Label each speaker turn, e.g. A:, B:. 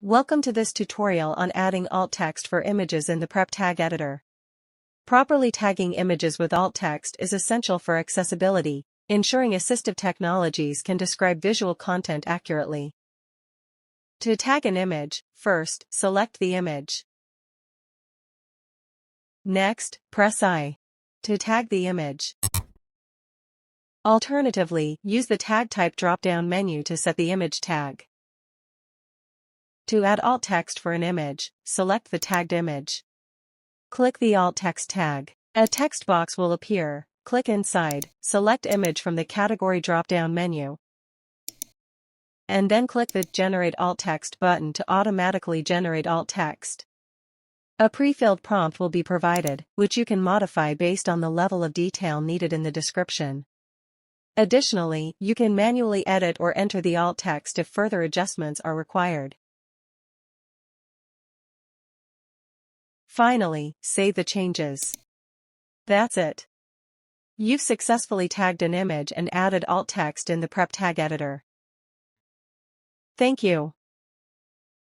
A: Welcome to this tutorial on adding alt text for images in the Prep Tag Editor. Properly tagging images with alt text is essential for accessibility, ensuring assistive technologies can describe visual content accurately. To tag an image, first, select the image. Next, press I to tag the image. Alternatively, use the Tag Type drop-down menu to set the image tag. To add alt text for an image, select the tagged image. Click the alt text tag. A text box will appear. Click inside, select image from the category drop-down menu, and then click the Generate Alt Text button to automatically generate alt text. A pre-filled prompt will be provided, which you can modify based on the level of detail needed in the description. Additionally, you can manually edit or enter the alt text if further adjustments are required. Finally, save the changes. That's it. You've successfully tagged an image and added alt text in the Prep Tag Editor. Thank you.